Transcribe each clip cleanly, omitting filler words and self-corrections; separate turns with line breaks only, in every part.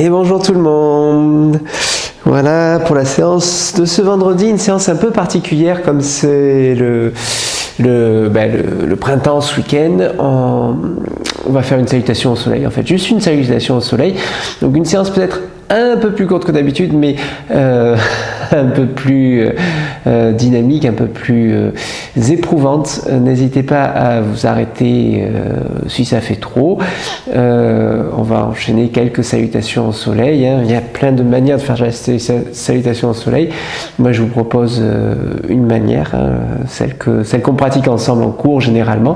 Et bonjour tout le monde. Voilà pour la séance de ce vendredi, une séance un peu particulière comme c'est le printemps ce week-end. On va faire une salutation au soleil, en fait, juste une salutation au soleil. Donc une séance peut-être un peu plus courte que d'habitude, mais un peu plus dynamique, un peu plus éprouvante. N'hésitez pas à vous arrêter si ça fait trop. On va enchaîner quelques salutations au soleil. Il y a plein de manières de faire la salutation au soleil. Moi, je vous propose une manière, celle qu'on pratique ensemble en cours généralement.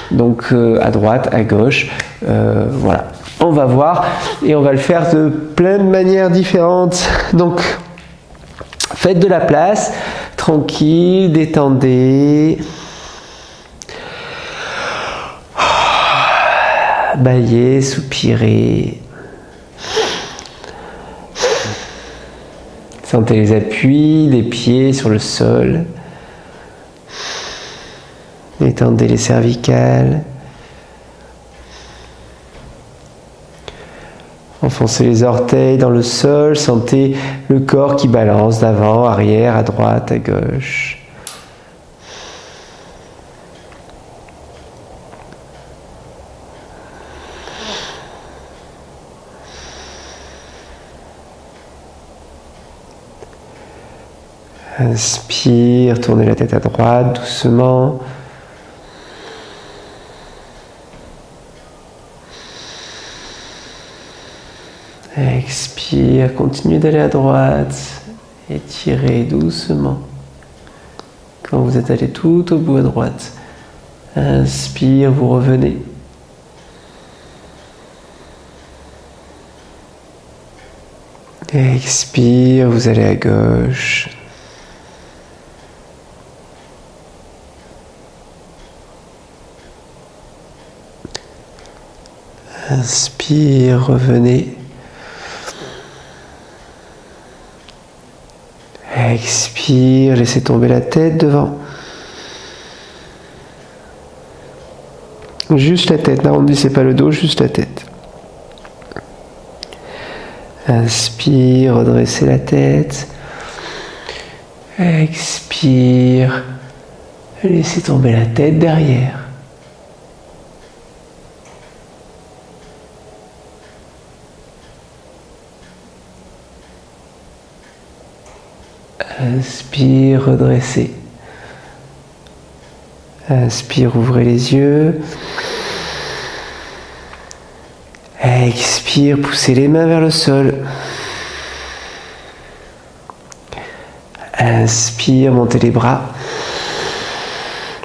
Donc à droite, à gauche, voilà. On va voir et on va le faire de plein de manières différentes. Donc, faites de la place, tranquille, détendez. Baillez, soupirez. Sentez les appuis des pieds sur le sol. Détendez les cervicales. Enfoncez les orteils dans le sol, sentez le corps qui balance d'avant, arrière, à droite, à gauche. Inspire, tournez la tête à droite doucement. Expire, continuez d'aller à droite, étirez doucement. Quand vous êtes allé tout au bout à droite, inspire, vous revenez. Expire, vous allez à gauche. Inspire, revenez. Expire, laissez tomber la tête devant. Juste la tête, n'arrondissez pas le dos, juste la tête. Inspire, redressez la tête. Expire, laissez tomber la tête derrière. Inspire, redressez. Inspire, ouvrez les yeux. Expire, poussez les mains vers le sol. Inspire, montez les bras.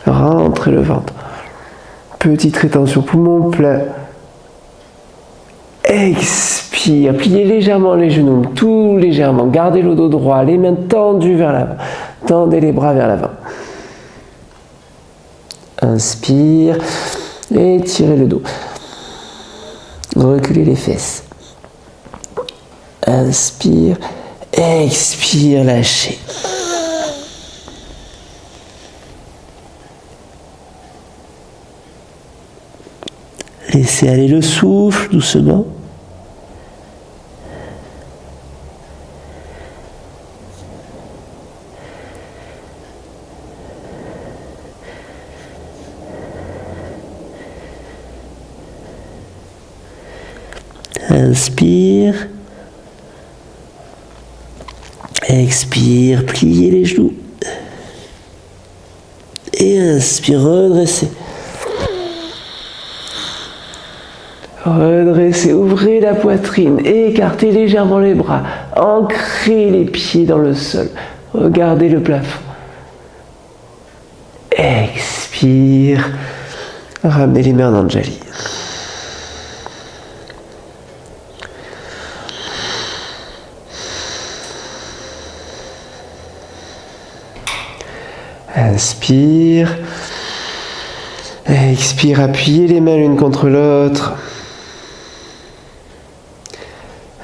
Rentrez le ventre. Petite rétention poumon plein. Expire, pliez légèrement les genoux, tout légèrement. Gardez le dos droit, les mains tendues vers l'avant. Tendez les bras vers l'avant. Inspire, étirez le dos. Reculez les fesses. Inspire, expire, lâchez. Laissez aller le souffle doucement. Inspire. Expire, pliez les genoux. Et inspire, redressez. Redressez, ouvrez la poitrine, écartez légèrement les bras, ancrez les pieds dans le sol, regardez le plafond. Expire, ramenez les mains en Anjali. Inspire, expire, appuyez les mains l'une contre l'autre.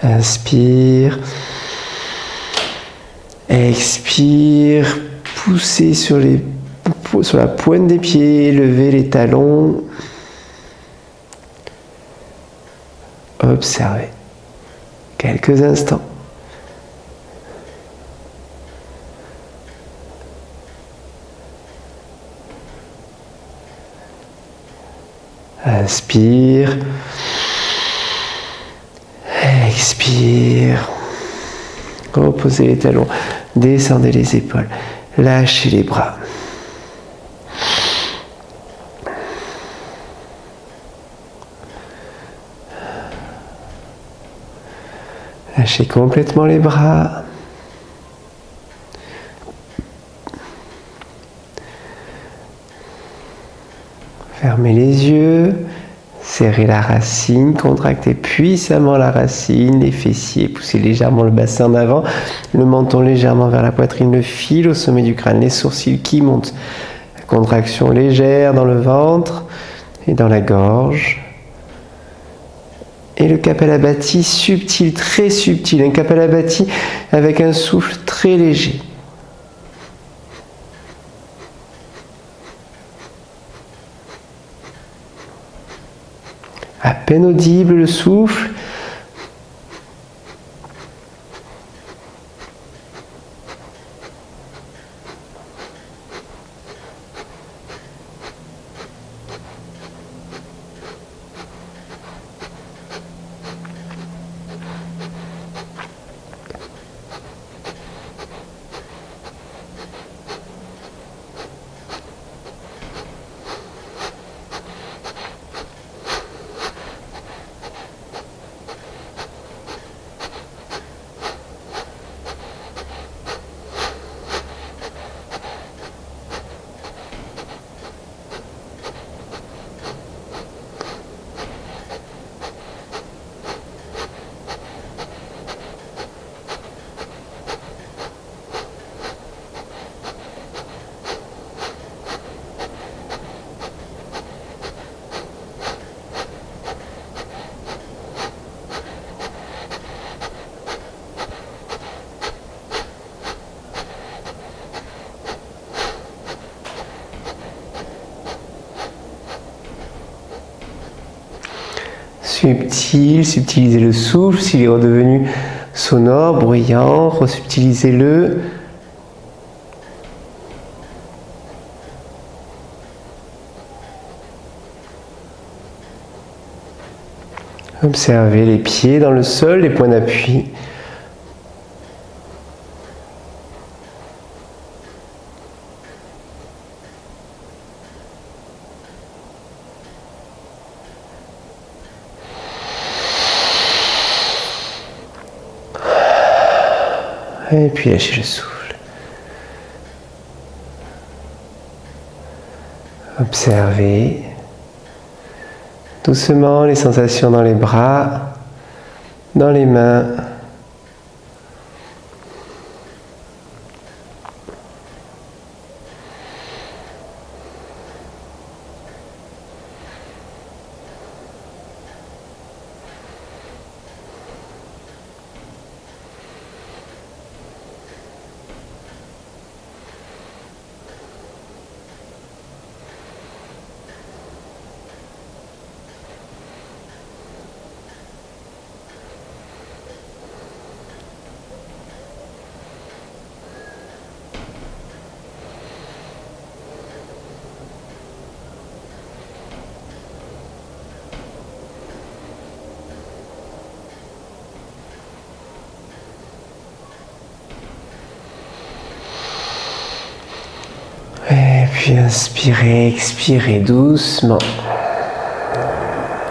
Inspire, expire, poussez sur la pointe des pieds, levez les talons. Observez. Quelques instants. Inspire. Expire. Reposez les talons. Descendez les épaules. Lâchez les bras. Lâchez complètement les bras. Fermez les yeux. Serrez la racine, contractez puissamment la racine, les fessiers, poussez légèrement le bassin en avant, le menton légèrement vers la poitrine, le fil au sommet du crâne, les sourcils qui montent. Contraction légère dans le ventre et dans la gorge. Et le Kapalabhati subtil, très subtil, un Kapalabhati avec un souffle très léger. À peine audible le souffle. Subtil, subtilisez le souffle, s'il est redevenu sonore, bruyant, resubtilisez-le. Observez les pieds dans le sol, les points d'appui. Et puis lâchez le souffle. Observez doucement les sensations dans les bras, dans les mains. Et puis inspirez, expirez doucement.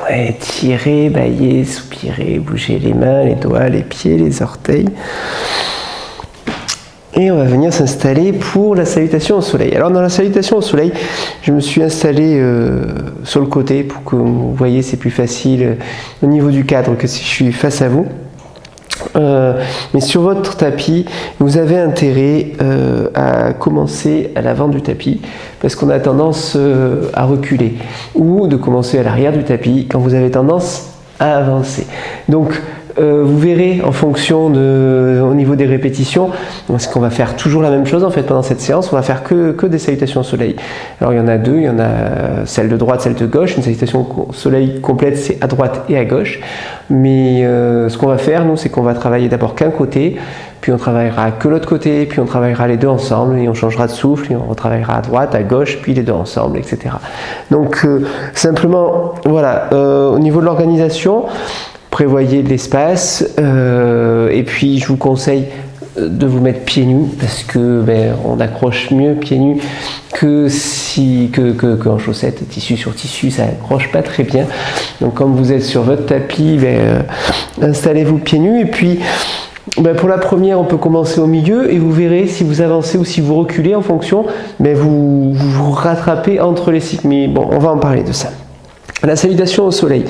Étirez, baillez, soupirez, bougez les mains, les doigts, les pieds, les orteils. Et on va venir s'installer pour la salutation au soleil. Alors dans la salutation au soleil, je me suis installé sur le côté pour que vous voyez, c'est plus facile au niveau du cadre que si je suis face à vous. Mais sur votre tapis, vous avez intérêt à commencer à l'avant du tapis parce qu'on a tendance à reculer, ou de commencer à l'arrière du tapis quand vous avez tendance à avancer. Donc vous verrez en fonction au niveau des répétitions, parce qu'on va faire toujours la même chose en fait pendant cette séance, on va faire que des salutations au soleil. Alors il y en a deux, il y en a celle de droite, celle de gauche. Une salutation au soleil complète, c'est à droite et à gauche. Mais ce qu'on va faire, nous, c'est qu'on va travailler d'abord qu'un côté, puis on travaillera que l'autre côté, puis on travaillera les deux ensemble, et on changera de souffle, et on retravaillera à droite, à gauche, puis les deux ensemble, etc. Donc simplement, voilà, au niveau de l'organisation, prévoyez de l'espace, et puis je vous conseille de vous mettre pieds nus, parce que on accroche mieux pieds nus qu'en chaussettes, tissu sur tissu, ça accroche pas très bien. Donc quand vous êtes sur votre tapis, installez-vous pieds nus, et puis pour la première, on peut commencer au milieu et vous verrez si vous avancez ou si vous reculez en fonction, vous vous rattrapez entre les cycles. Mais bon, on va en parler de ça. La salutation au soleil.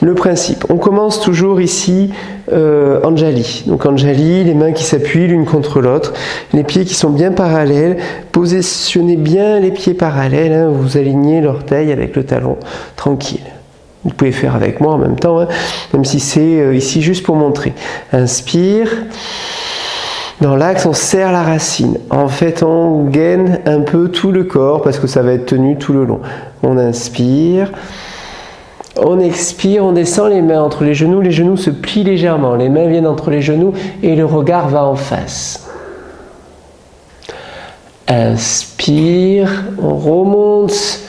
Le principe, on commence toujours ici Anjali. Donc Anjali, les mains qui s'appuient l'une contre l'autre, les pieds qui sont bien parallèles. Positionnez bien les pieds parallèles, hein, vous alignez l'orteil avec le talon, tranquille. Vous pouvez faire avec moi en même temps, hein, même si c'est ici juste pour montrer. Inspire. Dans l'axe, on serre la racine. En fait, on gaine un peu tout le corps parce que ça va être tenu tout le long. On inspire. On expire, on descend les mains entre les genoux se plient légèrement. Les mains viennent entre les genoux et le regard va en face. Inspire, on remonte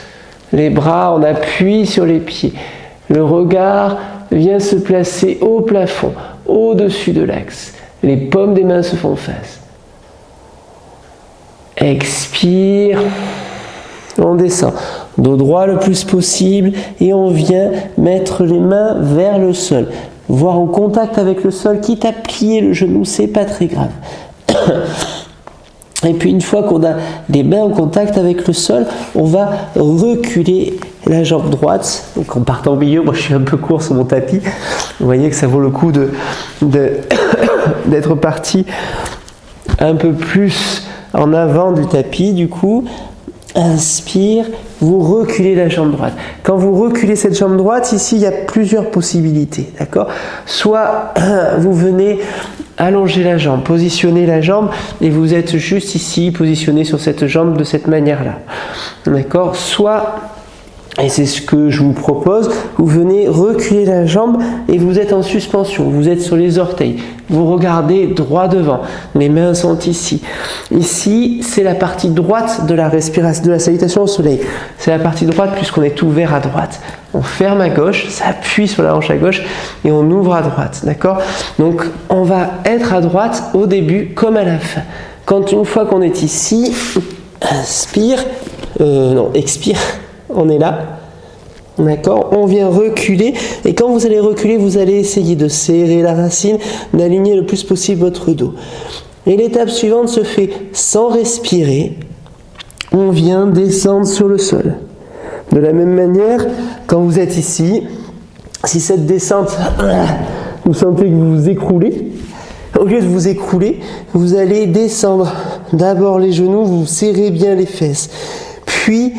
les bras, on appuie sur les pieds. Le regard vient se placer au plafond, au-dessus de l'axe. Les paumes des mains se font face. Expire. On descend. Dos droit le plus possible et on vient mettre les mains vers le sol. Voire en contact avec le sol, quitte à plier le genou, c'est pas très grave. Et puis une fois qu'on a les mains en contact avec le sol, on va reculer la jambe droite. Donc en partant au milieu, moi je suis un peu court sur mon tapis. Vous voyez que ça vaut le coup d'être parti un peu plus en avant du tapis du coup. Inspire, vous reculez la jambe droite. Quand vous reculez cette jambe droite, ici il y a plusieurs possibilités, d'accord? Soit vous venez allonger la jambe, positionner la jambe et vous êtes juste ici, positionné sur cette jambe de cette manière-là, d'accord? Soit, et c'est ce que je vous propose, vous venez reculer la jambe et vous êtes en suspension, vous êtes sur les orteils, vous regardez droit devant, les mains sont ici. Ici, c'est la partie droite de la respiration, de la salutation au soleil. C'est la partie droite puisqu'on est ouvert à droite. On ferme à gauche, ça appuie sur la hanche à gauche et on ouvre à droite, d'accord? Donc, on va être à droite au début comme à la fin. Quand une fois qu'on est ici, inspire, expire. On est là, d'accord? On vient reculer et quand vous allez reculer, vous allez essayer de serrer la racine, d'aligner le plus possible votre dos. Et l'étape suivante se fait sans respirer. On vient descendre sur le sol. De la même manière, quand vous êtes ici, si cette descente, vous sentez que vous vous écroulez, au lieu de vous écrouler, vous allez descendre d'abord les genoux, vous serrez bien les fesses, puis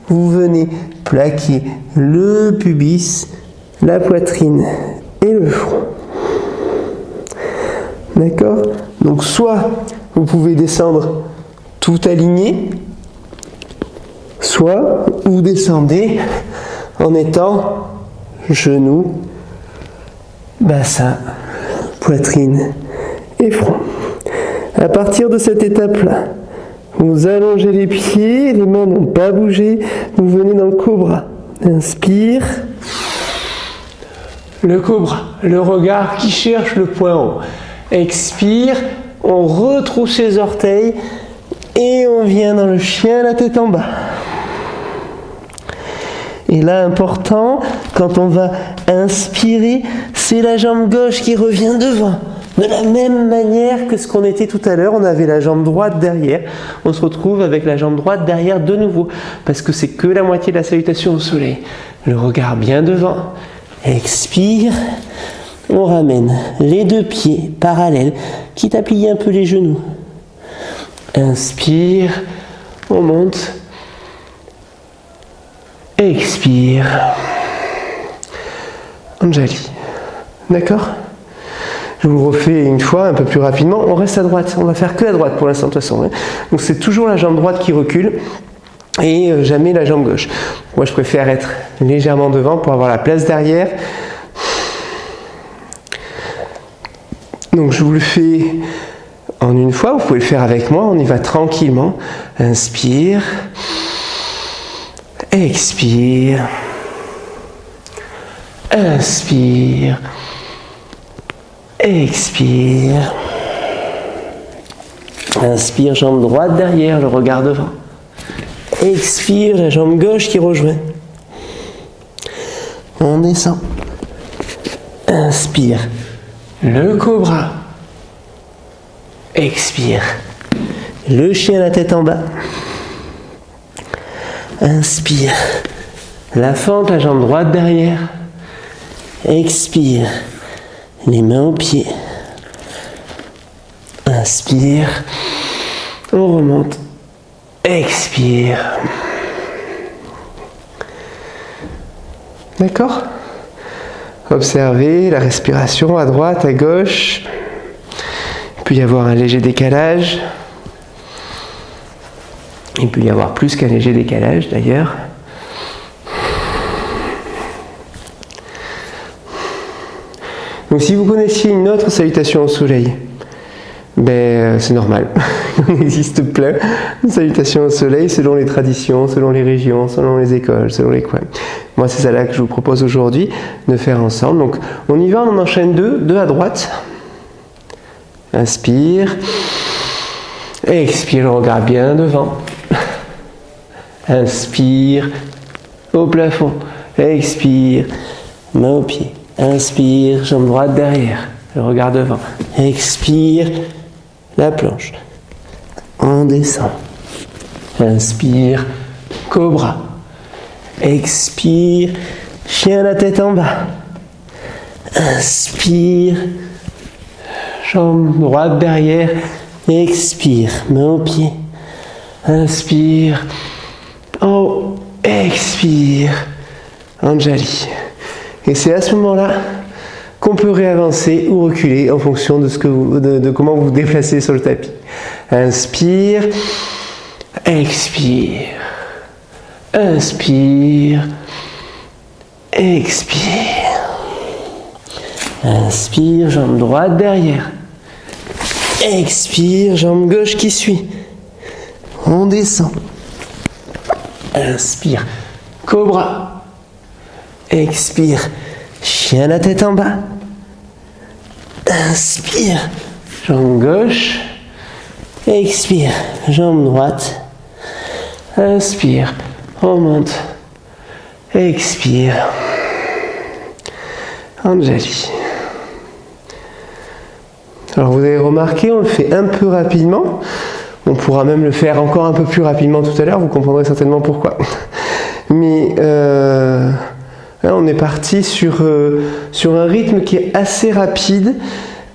vous venez plaquer le pubis, la poitrine et le front. D'accord? Donc soit vous pouvez descendre tout aligné, soit vous descendez en étant genoux, bassin, poitrine et front. À partir de cette étape-là, vous allongez les pieds, les mains n'ont pas bougé, vous venez dans le cobra. Inspire. Le cobra, le regard qui cherche le point haut. Expire, on retrousse les orteils et on vient dans le chien, la tête en bas. Et là, important, quand on va inspirer, c'est la jambe gauche qui revient devant. De la même manière que ce qu'on était tout à l'heure, on avait la jambe droite derrière. On se retrouve avec la jambe droite derrière de nouveau, parce que c'est que la moitié de la salutation au soleil. Le regard bien devant. Expire. On ramène les deux pieds parallèles, quitte à plier un peu les genoux. Inspire. On monte. Expire. Anjali. D'accord ? Je vous le refais une fois, un peu plus rapidement. On reste à droite. On va faire que à droite pour l'instant de toute façon. Hein. Donc c'est toujours la jambe droite qui recule et jamais la jambe gauche. Moi je préfère être légèrement devant pour avoir la place derrière. Donc je vous le fais en une fois. Vous pouvez le faire avec moi. On y va tranquillement. Inspire. Expire. Inspire. Expire. Inspire, jambe droite derrière, le regard devant. Expire, la jambe gauche qui rejoint. On descend. Inspire, le cobra. Expire, le chien la tête en bas. Inspire, la fente, la jambe droite derrière. Expire, les mains aux pieds. Inspire, on remonte. Expire. D'accord? Observez la respiration à droite, à gauche. Il peut y avoir un léger décalage. Il peut y avoir plus qu'un léger décalage d'ailleurs. Donc si vous connaissiez une autre salutation au soleil, ben, c'est normal. Il existe plein de salutations au soleil selon les traditions, selon les régions, selon les écoles, selon les coins. Moi, c'est celle-là que je vous propose aujourd'hui de faire ensemble. Donc, on y va, on en enchaîne deux à droite. Inspire. Expire, on regarde bien devant. Inspire, au plafond. Expire, main au pied. Inspire, jambe droite derrière. Le regard devant. Expire, la planche. On descend. Inspire, cobra. Expire, chien la tête en bas. Inspire, jambe droite derrière. Expire, main au pied. Inspire, en haut. Expire, Anjali. Et c'est à ce moment-là qu'on peut réavancer ou reculer en fonction de, de comment vous vous déplacez sur le tapis. Inspire, expire, inspire, expire. Inspire, jambe droite derrière. Expire, jambe gauche qui suit. On descend. Inspire, cobra. Expire, chien la tête en bas. Inspire, jambe gauche. Expire, jambe droite. Inspire, on monte. Expire. Anjali. Alors vous avez remarqué, on le fait un peu rapidement. On pourra même le faire encore un peu plus rapidement tout à l'heure, vous comprendrez certainement pourquoi. Mais là, on est parti sur un rythme qui est assez rapide.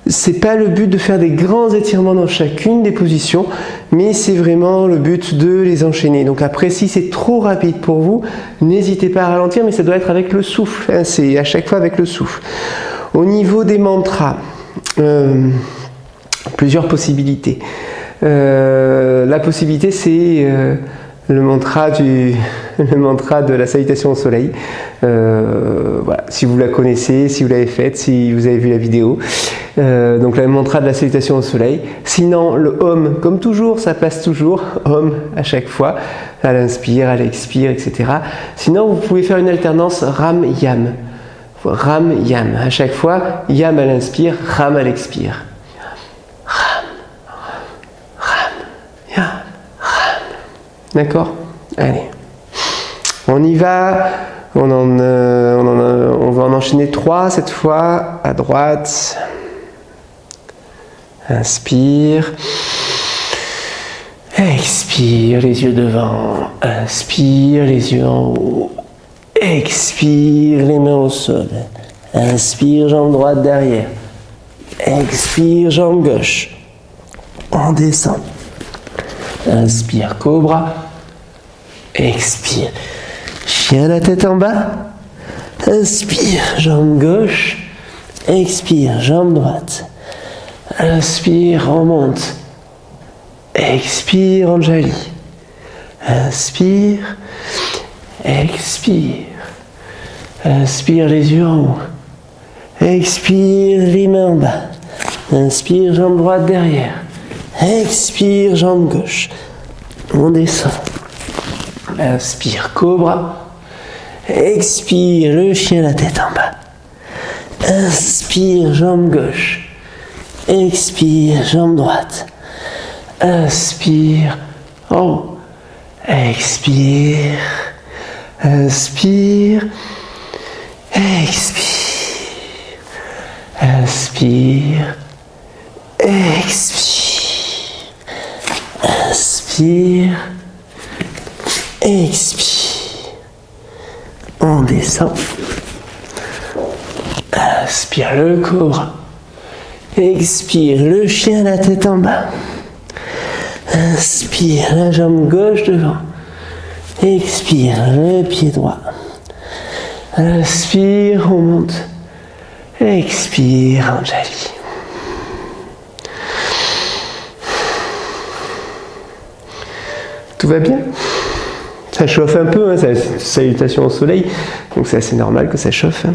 C'est pas le but de faire des grands étirements dans chacune des positions, mais c'est vraiment le but de les enchaîner. Donc après, si c'est trop rapide pour vous, n'hésitez pas à ralentir, mais ça doit être avec le souffle. Hein, c'est à chaque fois avec le souffle. Au niveau des mantras, plusieurs possibilités. La possibilité, c'est le mantra de la salutation au soleil. Voilà, si vous la connaissez, si vous l'avez faite, si vous avez vu la vidéo. Donc le mantra de la salutation au soleil. Sinon, le Om, comme toujours, ça passe toujours. Om à chaque fois, à l'inspire, à l'expire, etc. Sinon, vous pouvez faire une alternance Ram Yam. Ram Yam. À chaque fois, Yam à l'inspire, Ram à l'expire. D'accord? Allez. On y va. On va en enchaîner 3 cette fois. À droite. Inspire. Expire, les yeux devant. Inspire, les yeux en haut. Expire, les mains au sol. Inspire, jambe droite derrière. Expire, jambe gauche. On descend. Inspire, cobra. Expire, chien la tête en bas. Inspire, jambe gauche. Expire, jambe droite. Inspire, on monte. Expire, Anjali. Inspire, expire. Inspire, les yeux en haut. Expire, les mains en bas. Inspire, jambe droite derrière. Expire, jambe gauche. On descend. Inspire, cobra. Expire, le chien, la tête en bas. Inspire, jambe gauche. Expire, jambe droite. Inspire, en haut. Expire. Inspire. Expire. Inspire. Expire. Inspire. Expire. On descend. Inspire le cobra. Expire le chien, la tête en bas. Inspire la jambe gauche devant. Expire le pied droit. Inspire, on monte. Expire, Anjali. Tout va bien? Ça chauffe un peu, hein, c'est une salutation au soleil, donc c'est assez normal que ça chauffe. Hein.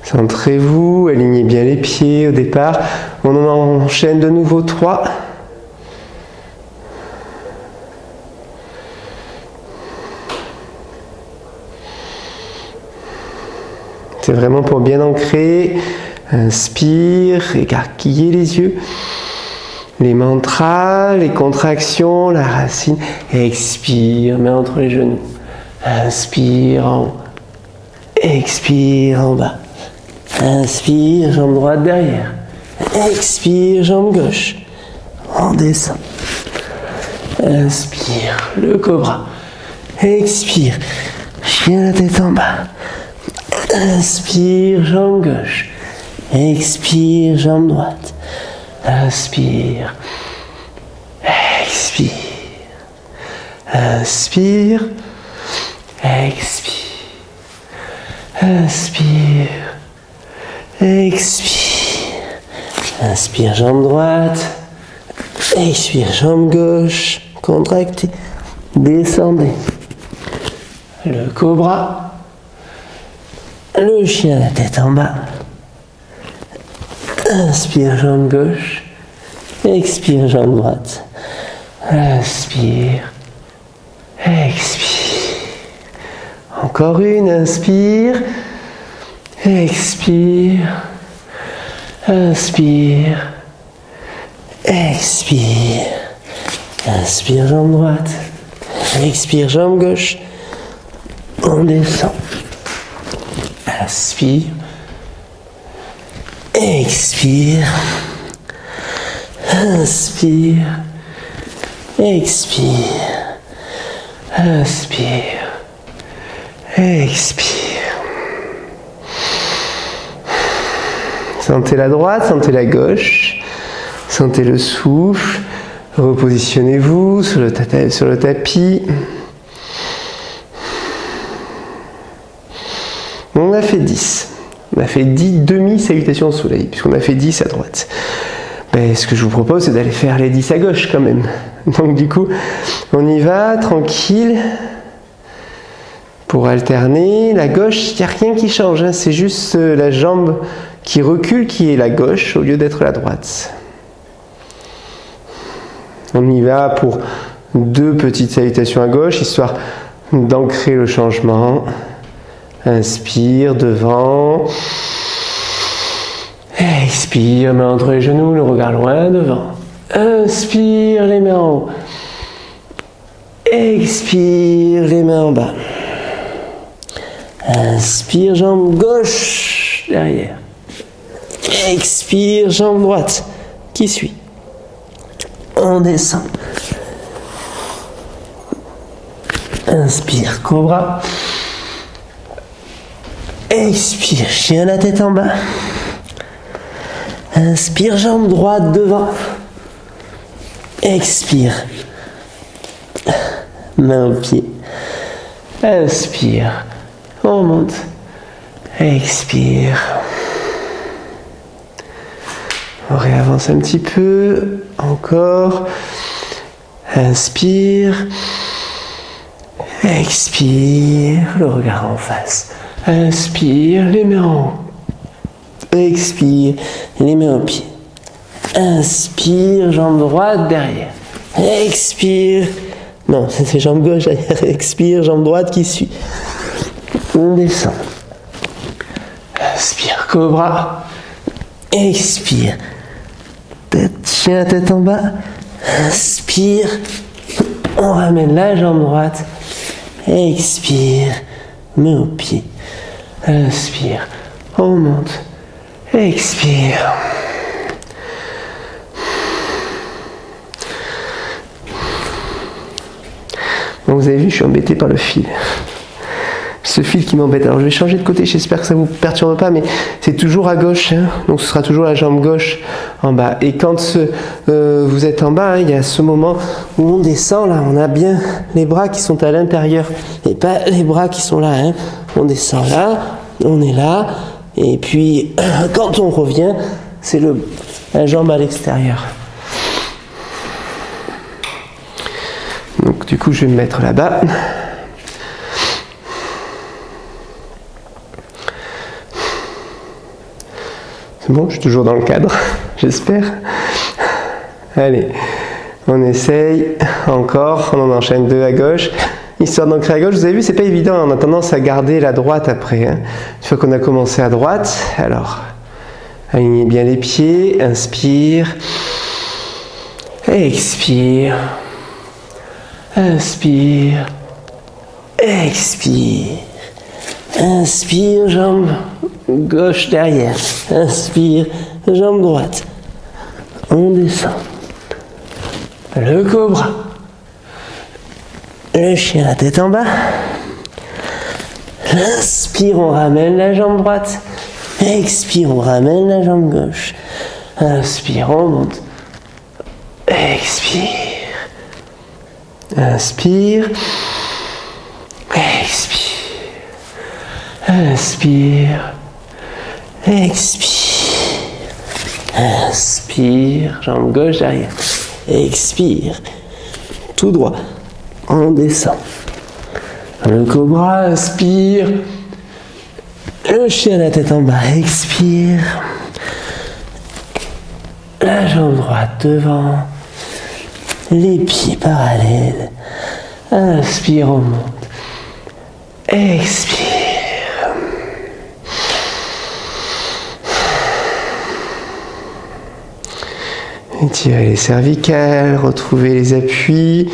Centrez-vous, alignez bien les pieds au départ. On en enchaîne de nouveau 3. C'est vraiment pour bien ancrer. Inspire, écarquillez les yeux. Les mantras, les contractions, la racine. Expire, main entre les genoux. Inspire en haut. Expire en bas. Inspire, jambe droite derrière. Expire, jambe gauche. On descend. Inspire, le cobra. Expire, chien la tête en bas. Inspire, jambe gauche. Expire, jambe droite. Inspire. Expire. Inspire. Expire. Inspire. Expire. Inspire, jambe droite. Expire, jambe gauche. Contractez. Descendez. Le cobra. Le chien, la tête en bas. Inspire, jambe gauche. Expire, jambe droite. Inspire. Expire. Encore une. Inspire. Expire. Inspire. Expire. Inspire, jambe droite. Expire, jambe gauche. On descend. Inspire. Expire. Inspire. Expire. Inspire. Expire. Sentez la droite, sentez la gauche. Sentez le souffle. Repositionnez-vous sur le tapis. On a fait 10. On a fait 10 demi-salutations au soleil, puisqu'on a fait 10 à droite. Ben, ce que je vous propose, c'est d'aller faire les 10 à gauche quand même. Donc du coup, on y va, tranquille. Pour alterner, la gauche, il n'y a rien qui change. Hein, c'est juste la jambe qui recule qui est la gauche au lieu d'être la droite. On y va pour 2 petites salutations à gauche, histoire d'ancrer le changement. Inspire, devant. Expire, main entre les genoux, le regard loin, devant. Inspire, les mains en haut. Expire, les mains en bas. Inspire, jambe gauche, derrière. Expire, jambe droite, qui suit. On descend. Inspire, cobra. Expire, chien la tête en bas. Inspire, jambe droite devant. Expire. Main au pied. Inspire. On monte. Expire. On réavance un petit peu. Encore. Inspire. Expire. Le regard en face. Inspire. Les mains en haut. Expire. Les mains aux pieds. Inspire. Jambe droite derrière. Expire. Non, c'est jambe gauche derrière. Expire. Jambe droite qui suit. On descend. Inspire. Cobra. Expire. Tête, chien, tête en bas. Inspire. On ramène la jambe droite. Expire. Main au pied. Inspire. On monte. Expire. Bon, vous avez vu, je suis embêté par le fil. Ce fil qui m'embête. Alors je vais changer de côté, j'espère que ça ne vous perturbe pas, mais c'est toujours à gauche, hein, donc ce sera toujours la jambe gauche en bas. Et quand vous êtes en bas, hein, il y a ce moment où on descend, là, on a bien les bras qui sont à l'intérieur, et pas les bras qui sont là. Hein. On descend là, on est là, et puis quand on revient, c'est la jambe à l'extérieur. Donc du coup, je vais me mettre là-bas. Bon, je suis toujours dans le cadre, j'espère. Allez, on essaye encore, on en enchaîne 2 à gauche. Histoire d'ancrer à gauche, vous avez vu, c'est pas évident, on a tendance à garder la droite après. Hein. Une fois qu'on a commencé à droite, alors, alignez bien les pieds, inspire, expire, inspire, expire, inspire, jambe gauche derrière, inspire, jambe droite, on descend, le cobra, le chien la tête en bas, inspire, on ramène la jambe droite, expire, on ramène la jambe gauche, inspire, on monte, expire, inspire, expire, inspire, expire, inspire, jambe gauche derrière, expire, tout droit, on descend, le cobra, inspire, le chien la tête en bas, expire, la jambe droite devant, les pieds parallèles, inspire, on monte, expire. Étirez les cervicales, retrouvez les appuis,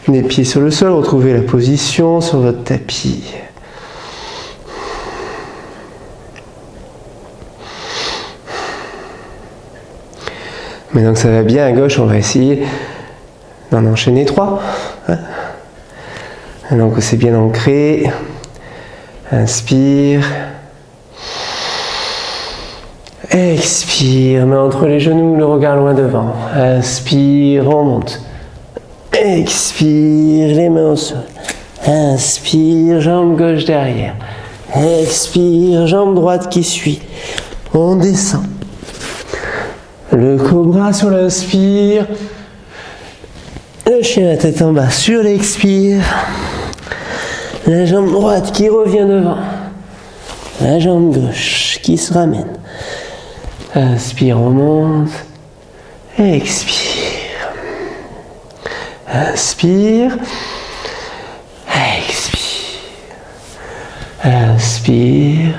les pieds sur le sol, retrouvez la position sur votre tapis. Maintenant que ça va bien à gauche, on va essayer d'en enchaîner 3. Maintenant que c'est bien ancré, inspire. Expire, main entre les genoux, le regard loin devant. Inspire, on monte. Expire, les mains au sol. Inspire, jambe gauche derrière. Expire, jambe droite qui suit. On descend. Le cobra sur l'inspire. Le chien la tête en bas sur l'expire. La jambe droite qui revient devant. La jambe gauche qui se ramène. Inspire, on monte. Expire. Inspire. Expire. Inspire.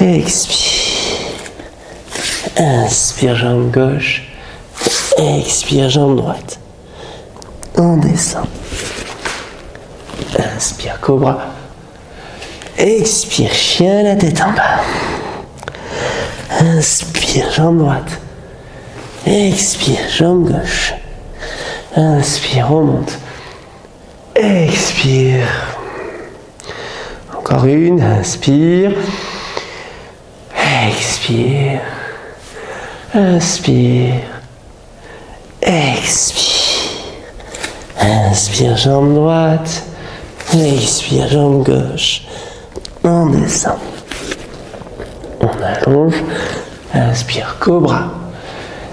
Expire. Inspire, jambe gauche. Expire, jambe droite. On descend. Inspire, cobra. Expire, chien, la tête en bas. Inspire, jambe droite. Expire, jambe gauche. Inspire, on monte. Expire. Encore une, inspire. Expire. Inspire. Expire. Inspire, jambe droite. Expire, jambe gauche. On descend. On allonge. Inspire, cobra.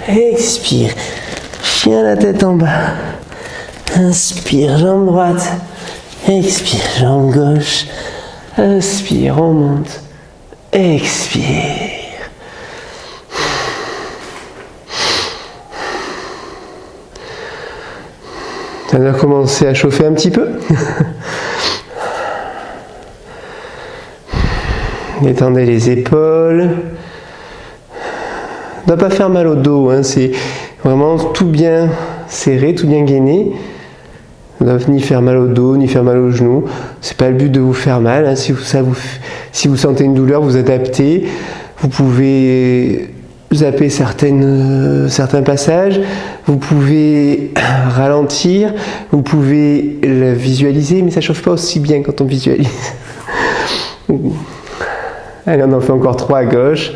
Expire. Chien la tête en bas. Inspire, jambe droite. Expire, jambe gauche. Inspire, on monte. Expire. Ça va commencer à chauffer un petit peu. Détendez les épaules. Ça ne doit pas faire mal au dos, hein. C'est vraiment tout bien serré, tout bien gainé. Ça ne doit ni faire mal au dos, ni faire mal aux genoux. C'est pas le but de vous faire mal, hein. Si vous sentez une douleur, vous adaptez. Vous pouvez zapper certains passages. Vous pouvez ralentir. Vous pouvez la visualiser, mais ça ne chauffe pas aussi bien quand on visualise. Allez, on en fait encore 3 à gauche.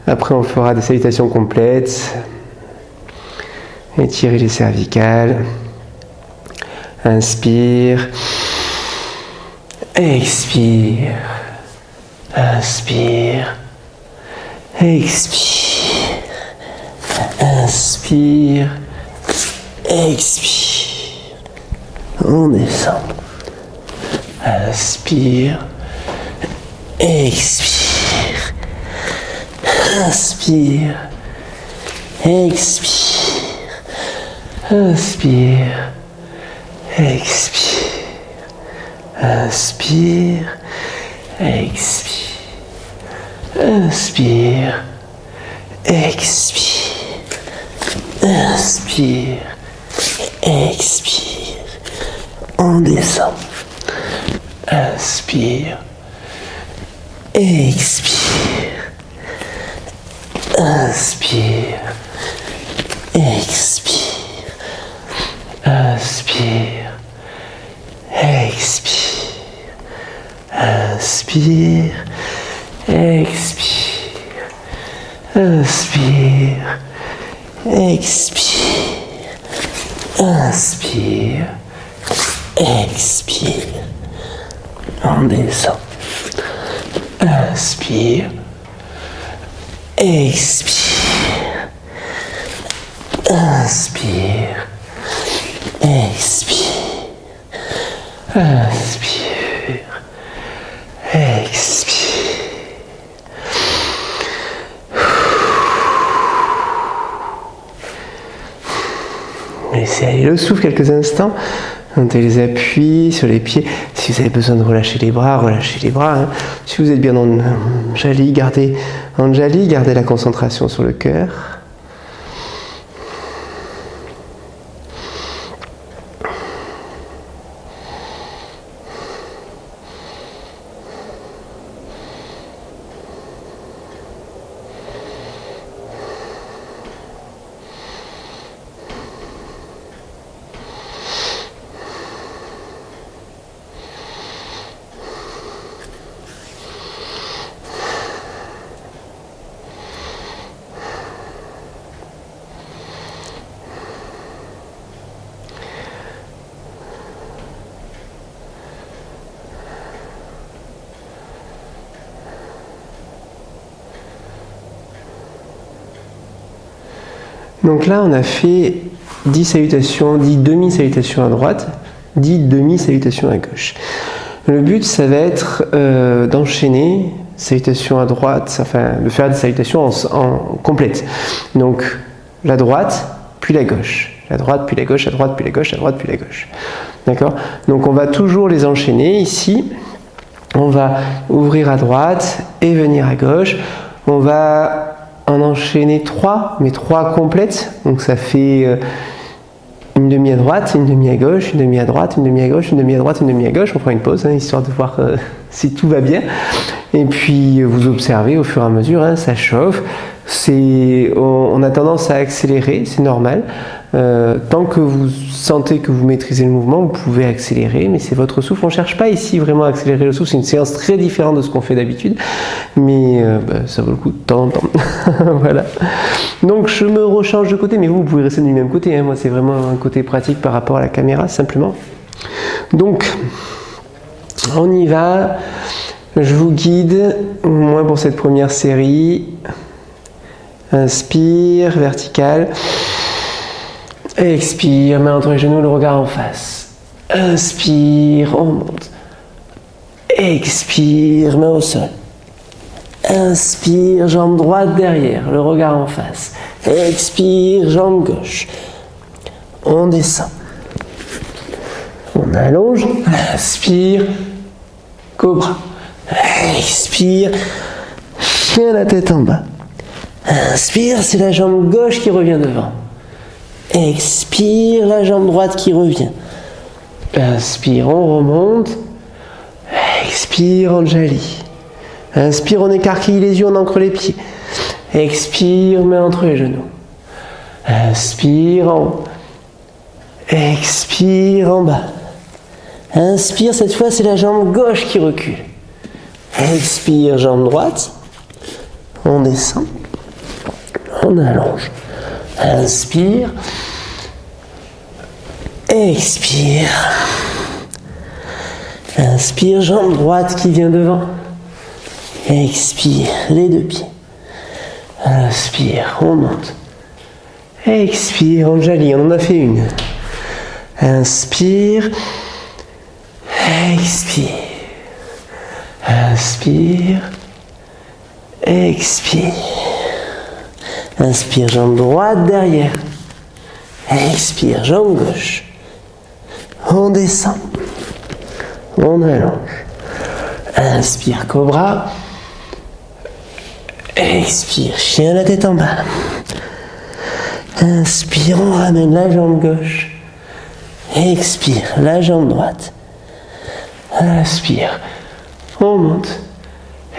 Après, on fera des salutations complètes. Étirez les cervicales. Inspire. Expire. Inspire. Expire. Inspire. Expire. On descend. Inspire. Expire. Inspire. Expire. Inspire. Expire. Inspire. Expire. Inspire. Expire. Inspire. Expire. On descend. Inspire. Expire. Inspire. Expire. Inspire. Expire. Inspire. Expire. Inspire. Expire. Inspire. Expire. On descend. Inspire. Expire. Inspire. Expire. Inspire. Expire. Laissez aller le souffle quelques instants. Montez les appuis sur les pieds. Si vous avez besoin de relâcher les bras, relâchez les bras. Hein. Si vous êtes bien en Anjali, gardez la concentration sur le cœur. Donc là, on a fait 10 salutations, 10 demi-salutations à droite, 10 demi-salutations à gauche. Le but, ça va être d'enchaîner salutations à droite, enfin de faire des salutations en complète. Donc la droite, puis la gauche. La droite, puis la gauche, la droite, puis la gauche, la droite, puis la gauche. D'accord? Donc on va toujours les enchaîner. Ici, on va ouvrir à droite et venir à gauche. On va en enchaîner 3, mais 3 complètes. Donc ça fait une demi à droite, une demi à gauche, une demi à droite, une demi à gauche, une demi à droite, une demi à gauche. On fera une pause, hein, histoire de voir si tout va bien. Et puis vous observez au fur et à mesure, hein, ça chauffe. On a tendance à accélérer, c'est normal. Tant que vous sentez que vous maîtrisez le mouvement, vous pouvez accélérer, mais c'est votre souffle. On ne cherche pas ici vraiment à accélérer le souffle, c'est une séance très différente de ce qu'on fait d'habitude, mais ça vaut le coup de temps en temps. Voilà. Donc je me rechange de côté, mais vous pouvez rester du même côté, hein. Moi c'est vraiment un côté pratique par rapport à la caméra, simplement. Donc, on y va. Je vous guide, au moins pour cette première série. Inspire, vertical. Expire, main entre les genoux, le regard en face. Inspire, on monte. Expire, main au sol. Inspire, jambe droite derrière, le regard en face. Expire, jambe gauche. On descend. On allonge. Inspire, cobra. Expire, chien la tête en bas. Inspire, c'est la jambe gauche qui revient devant. Expire, la jambe droite qui revient. Inspire, on remonte. Expire, Anjali. Inspire, on écarquille les yeux, on ancre les pieds. Expire, main entre les genoux. Inspire, en haut. Expire, en bas. Inspire, cette fois, c'est la jambe gauche qui recule. Expire, jambe droite. On descend. On allonge. Inspire. Expire. Inspire, jambe droite qui vient devant. Expire, les deux pieds. Inspire, on monte. Expire, Anjali, on en a fait une. Inspire. Expire. Inspire. Expire. Inspire, jambe droite derrière. Expire, jambe gauche. On descend. On allonge. Inspire, cobra. Expire, chien la tête en bas. Inspire, on ramène la jambe gauche. Expire, la jambe droite. Inspire, on monte.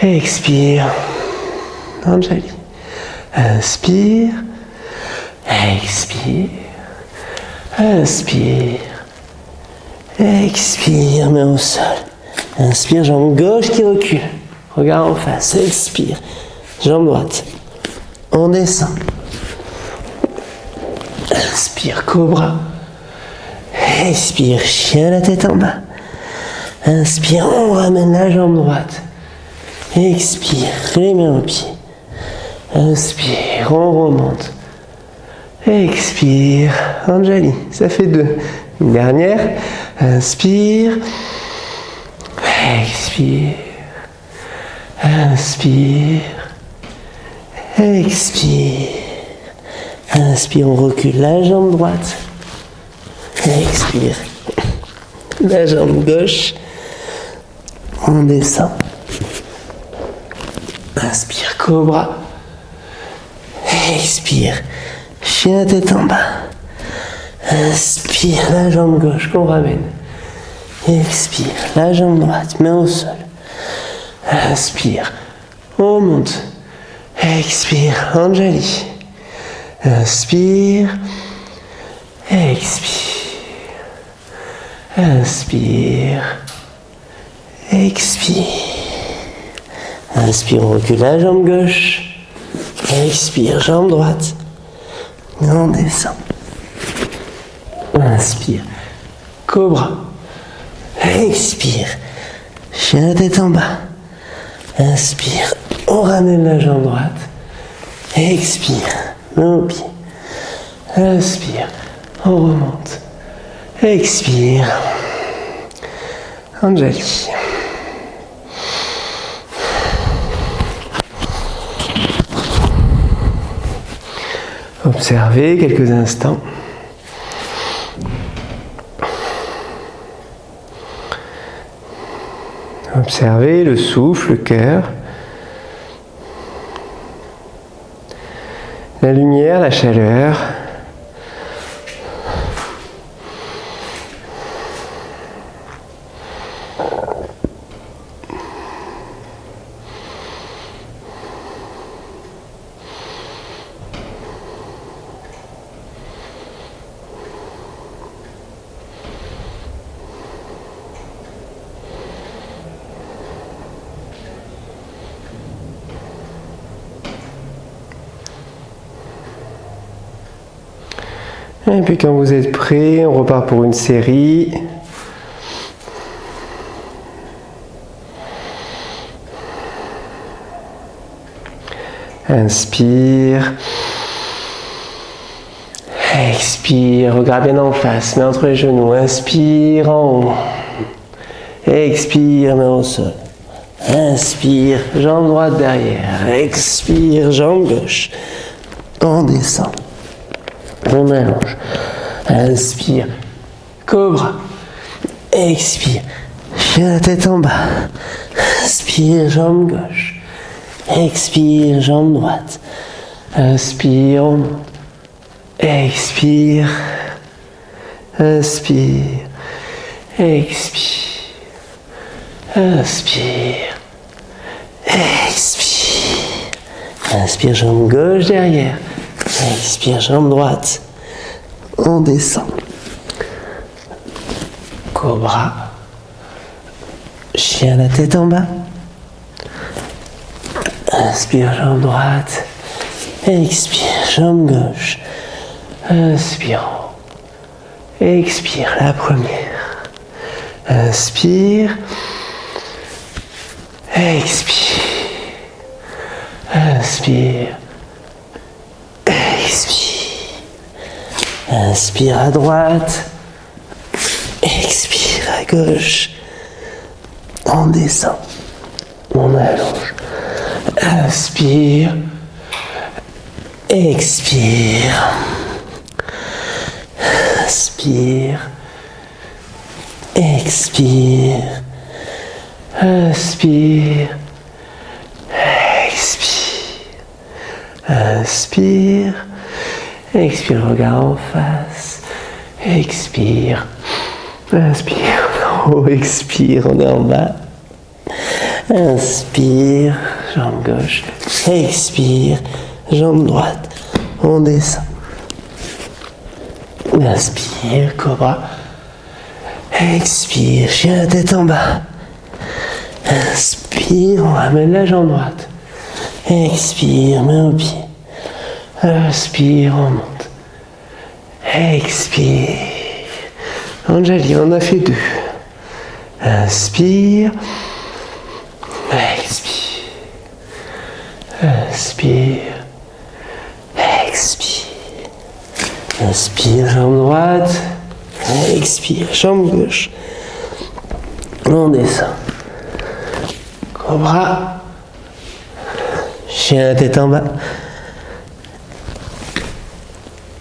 Expire, Anjali. Inspire, expire, inspire, expire, main au sol. Inspire, jambe gauche qui recule. Regard en face, expire. Jambe droite. On descend. Inspire, cobra. Expire, chien la tête en bas. Inspire, on ramène la jambe droite. Expire, les mains aux pieds. Inspire, on remonte. Expire, Anjali, ça fait 2. Une dernière. Inspire. Expire. Inspire. Expire. Inspire, on recule la jambe droite. Expire. La jambe gauche. On descend. Inspire, cobra. Expire. Chien tête en bas. Inspire, la jambe gauche qu'on ramène. Expire, la jambe droite, main au sol. Inspire, on monte. Expire, Anjali. Inspire, expire. Inspire, expire. Inspire, on recule la jambe gauche. Expire, jambe droite. On descend. Inspire, cobra. Expire, chien la tête en bas. Inspire, on ramène la jambe droite. Expire, main au pied. Inspire, on remonte. Expire, Anjali. Observez quelques instants. Observez le souffle, le cœur, la lumière, la chaleur. Et puis quand vous êtes prêt, on repart pour une série. Inspire. Expire, regarde bien en face, mets entre les genoux. Inspire en haut. Expire, main au sol. Inspire, jambe droite derrière. Expire, jambe gauche. On descend. On allonge. Inspire, cobra. Expire, chien la tête en bas. Inspire, jambe gauche. Expire, jambe droite. Inspire, on monte. Expire. Inspire. Expire. Inspire. Expire. Inspire, jambe gauche derrière. Expire, jambe droite. On descend. Cobra. Chien la tête en bas. Inspire, jambe droite. Expire, jambe gauche. Inspire. Expire, la première. Inspire. Expire. Inspire. Expire. Inspire à droite. Expire à gauche. On descend. On allonge. Inspire. Expire. Inspire. Expire. Inspire. Expire. Inspire. Expire, regard en face. Expire. Inspire. Oh, expire, on est en bas. Inspire, jambe gauche. Expire, jambe droite. On descend. Inspire, cobra. Expire, chien la tête en bas. Inspire, on ramène la jambe droite. Expire, main au pied. Inspire, on monte. Expire. Anjali, on a fait 2. Inspire. Expire. Inspire. Expire. Inspire, jambe droite. Expire, jambe gauche. On descend. Cobra. Chien la tête en bas.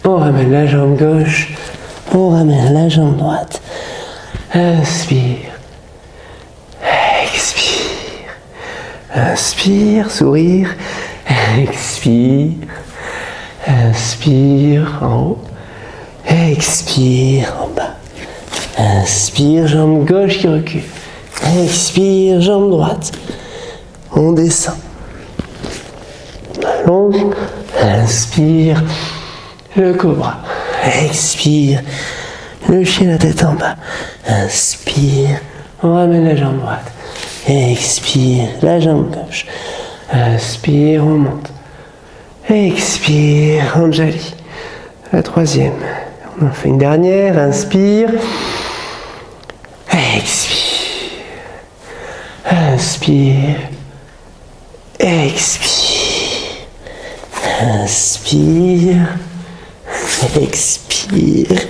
On ramène la jambe gauche. On ramène la jambe droite. Inspire. Expire. Inspire, sourire. Expire. Inspire en haut. Expire en bas. Inspire, jambe gauche qui recule. Expire, jambe droite. On descend. On allonge. Inspire. Le cobra. Expire. Le chien la tête en bas. Inspire. On ramène la jambe droite. Expire. La jambe gauche. Inspire. On monte. Expire. Anjali. La troisième. On en fait une dernière. Inspire. Expire. Inspire. Expire. Inspire. Expire.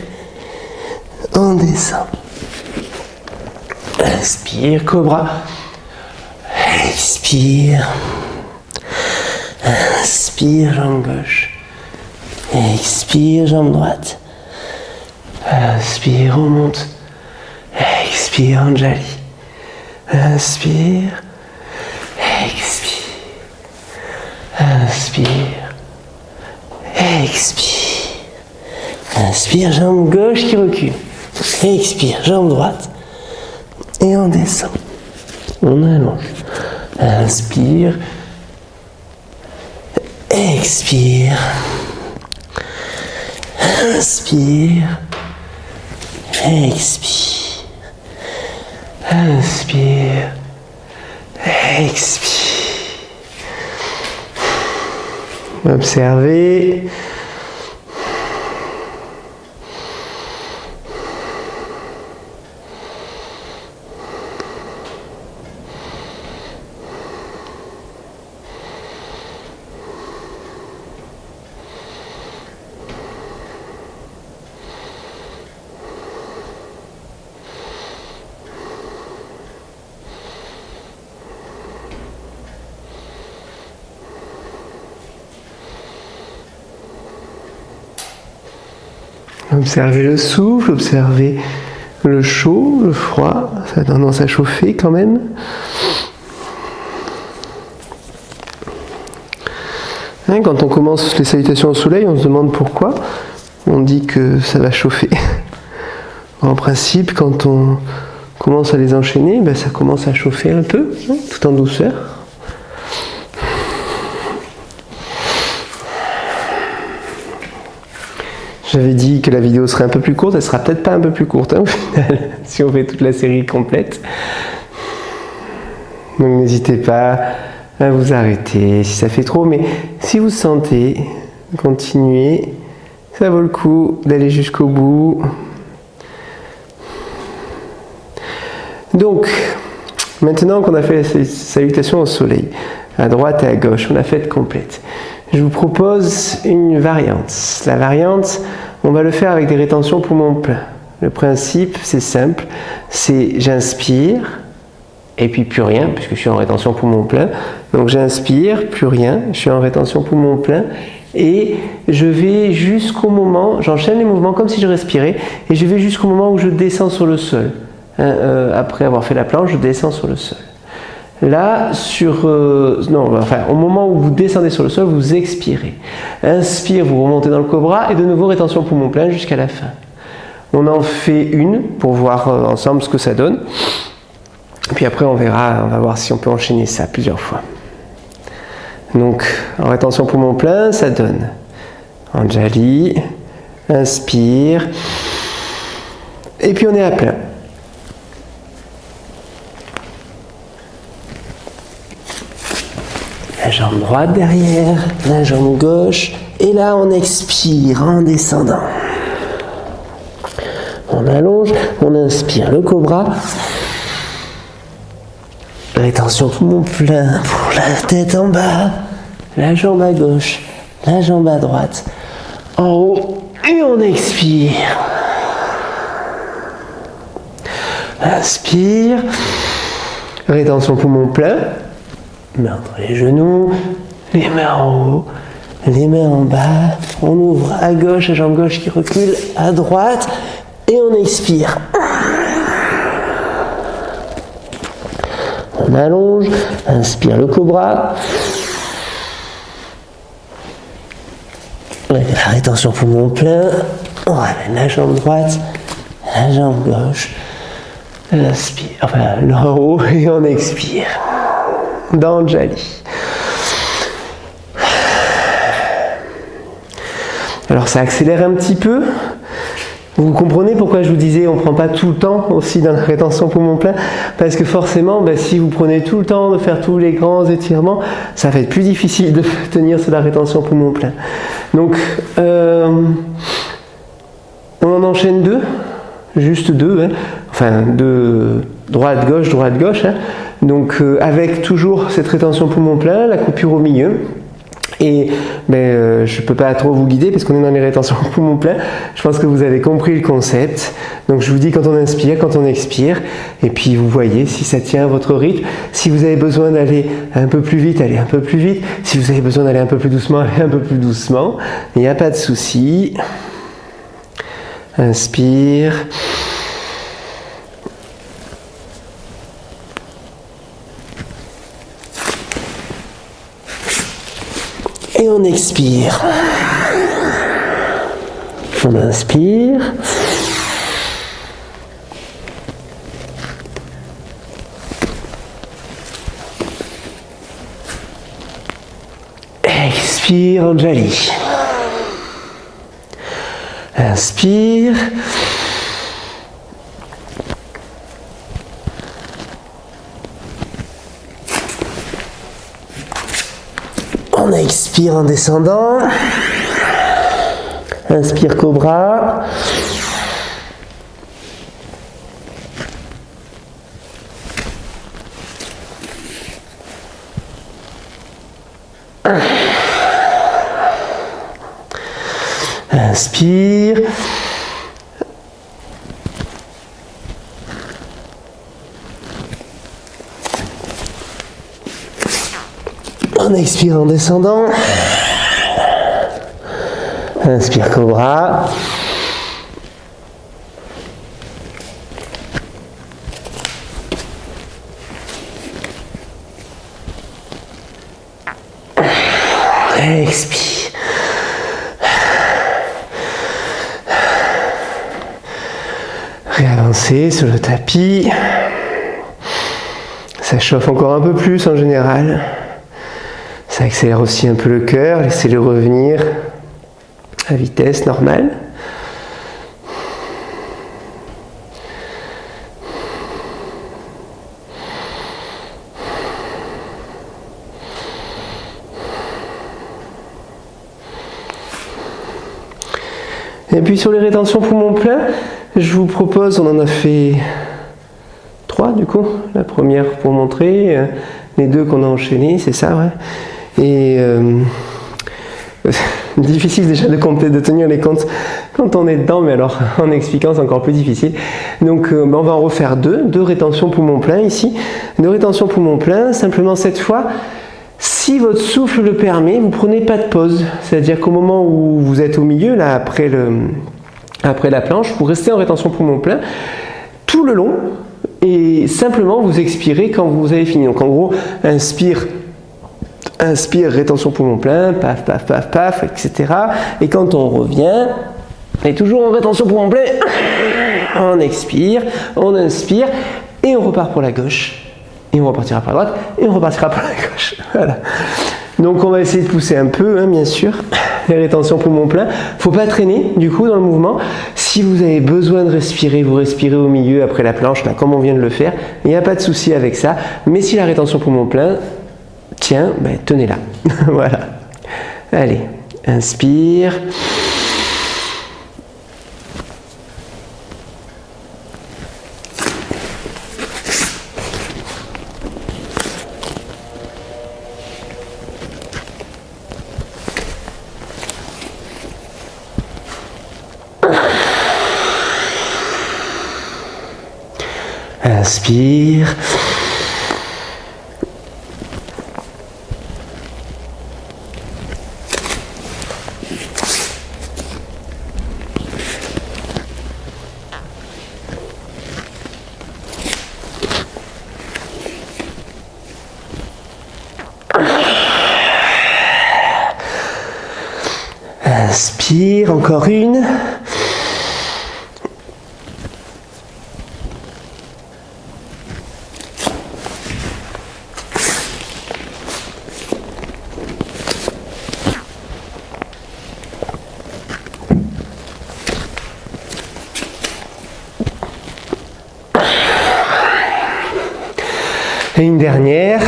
On descend. Inspire, cobra. Expire. Inspire, jambe gauche. Expire, jambe droite. Inspire, on monte. Expire, Anjali. Inspire. Expire. Inspire. Expire. Inspire, jambe gauche qui recule. Expire, jambe droite. Et on descend. On allonge. Inspire. Expire. Inspire. Expire. Inspire. Expire. Observez. Observez le souffle, observez le chaud, le froid, ça a tendance à chauffer quand même. Quand on commence les salutations au soleil, on se demande pourquoi. On dit que ça va chauffer. En principe, quand on commence à les enchaîner, ça commence à chauffer un peu, tout en douceur. J'avais dit que la vidéo serait un peu plus courte, elle sera peut-être pas un peu plus courte au final, si on fait toute la série complète. Donc n'hésitez pas à vous arrêter si ça fait trop, mais si vous sentez, continuez, ça vaut le coup d'aller jusqu'au bout. Donc, maintenant qu'on a fait la salutation au soleil, à droite et à gauche, on a fait complète. Je vous propose une variante. La variante, on va le faire avec des rétentions poumons pleins. Le principe, c'est simple, c'est j'inspire, et puis plus rien, puisque je suis en rétention poumon plein. Donc j'inspire, plus rien, je suis en rétention poumon plein, et je vais jusqu'au moment, j'enchaîne les mouvements comme si je respirais, et je vais jusqu'au moment où je descends sur le sol. Après avoir fait la planche, je descends sur le sol. Là, au moment où vous descendez sur le sol, vous expirez. Inspire, vous remontez dans le cobra et de nouveau rétention poumon plein jusqu'à la fin. On en fait une pour voir ensemble ce que ça donne. Puis après, on va voir si on peut enchaîner ça plusieurs fois. Donc, en rétention poumon plein, ça donne Anjali, inspire, et puis on est à plein. La jambe droite derrière, la jambe gauche, et là on expire en descendant. On allonge, on inspire le cobra. Rétention poumon plein pour la tête en bas, la jambe à gauche, la jambe à droite, en haut, et on expire. Inspire, rétention poumon plein. Mains entre les genoux, les mains en haut, les mains en bas. On ouvre à gauche, la jambe gauche qui recule, à droite, et on expire. On allonge, inspire le cobra. La rétention poumon plein. On ramène la jambe droite, la jambe gauche. Inspire, en haut, et on expire. D'Anjali. Alors ça accélère un petit peu. Vous comprenez pourquoi je vous disais on ne prend pas tout le temps aussi dans la rétention poumon plein, parce que forcément si vous prenez tout le temps de faire tous les grands étirements, ça va être plus difficile de tenir sur la rétention poumon plein. Donc on en enchaîne deux, juste deux, deux, droite gauche, hein. Donc avec toujours cette rétention poumon plein, la coupure au milieu. Et je ne peux pas trop vous guider parce qu'on est dans les rétentions poumon plein. Je pense que vous avez compris le concept. Donc je vous dis quand on inspire, quand on expire. Et puis vous voyez si ça tient à votre rythme. Si vous avez besoin d'aller un peu plus vite, allez un peu plus vite. Si vous avez besoin d'aller un peu plus doucement, allez un peu plus doucement. Il n'y a pas de souci. Inspire. Et on expire. On inspire. Expire, Anjali. Inspire. On expire en descendant. Inspire cobra. Inspire. On expire en descendant. Inspire cobra. Expire. Réavancez sur le tapis. Ça chauffe encore un peu plus en général. Ça accélère aussi un peu le cœur. Laissez-le revenir à vitesse normale. Et puis sur les rétentions poumons pleins, je vous propose, on en a fait 3 du coup, la première pour montrer, les 2 qu'on a enchaînées, c'est ça, ouais. Et difficile déjà de tenir les comptes quand on est dedans, mais alors en expliquant c'est encore plus difficile. Donc on va en refaire 2 rétentions poumons pleins ici, 2 rétentions poumons pleins, simplement cette fois, si votre souffle le permet, vous ne prenez pas de pause, c'est-à-dire qu'au moment où vous êtes au milieu, là, après la planche, vous restez en rétention poumon plein tout le long et simplement vous expirez quand vous avez fini. Donc en gros, inspire, rétention poumon plein, paf, paf, paf, paf, etc. Et quand on revient, et toujours en rétention poumon plein, on expire, on inspire et on repart pour la gauche. Et on repartira par la droite, et on repartira par la gauche. Voilà. Donc on va essayer de pousser un peu, hein, bien sûr, les rétentions poumons pleins. Il ne faut pas traîner, du coup, dans le mouvement. Si vous avez besoin de respirer, vous respirez au milieu, après la planche, là, comme on vient de le faire. Il n'y a pas de souci avec ça. Mais si la rétention poumon plein tient, ben, tenez-la. Voilà. Allez, inspire. Inspire. Inspire, encore une. Et une dernière.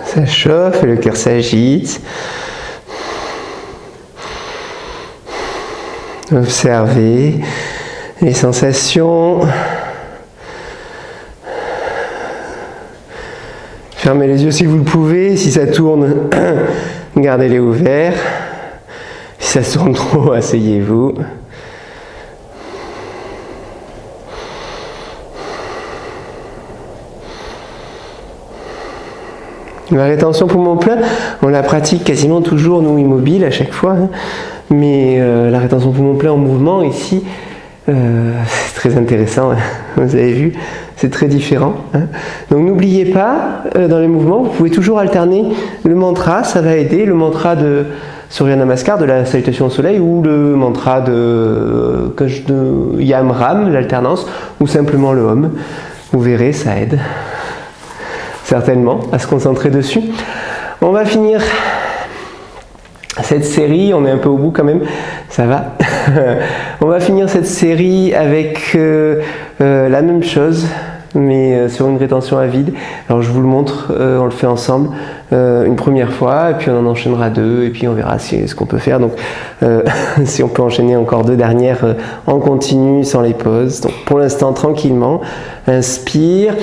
Ça chauffe et le cœur s'agite. Observez les sensations. Fermez les yeux si vous le pouvez. Si ça tourne, gardez-les ouverts. Si ça tourne trop, asseyez-vous. La rétention poumon plein, on la pratique quasiment toujours, nous, immobiles à chaque fois. Hein. Mais la rétention poumon plein en mouvement, ici, c'est très intéressant. Hein. Vous avez vu, c'est très différent. Hein. Donc n'oubliez pas, dans les mouvements, vous pouvez toujours alterner le mantra, ça va aider. Le mantra de Surya Namaskar, de la salutation au soleil, ou le mantra de Yam Ram, l'alternance, ou simplement le Om. Vous verrez, ça aide. Certainement, à se concentrer dessus. On va finir cette série, on est un peu au bout quand même, ça va. On va finir cette série avec la même chose, mais sur une rétention à vide. Alors je vous le montre, on le fait ensemble une première fois, et puis on en enchaînera 2, et puis on verra ce qu'on peut faire. Donc si on peut enchaîner encore 2 dernières en continu, sans les pauses. Donc pour l'instant, tranquillement, inspire.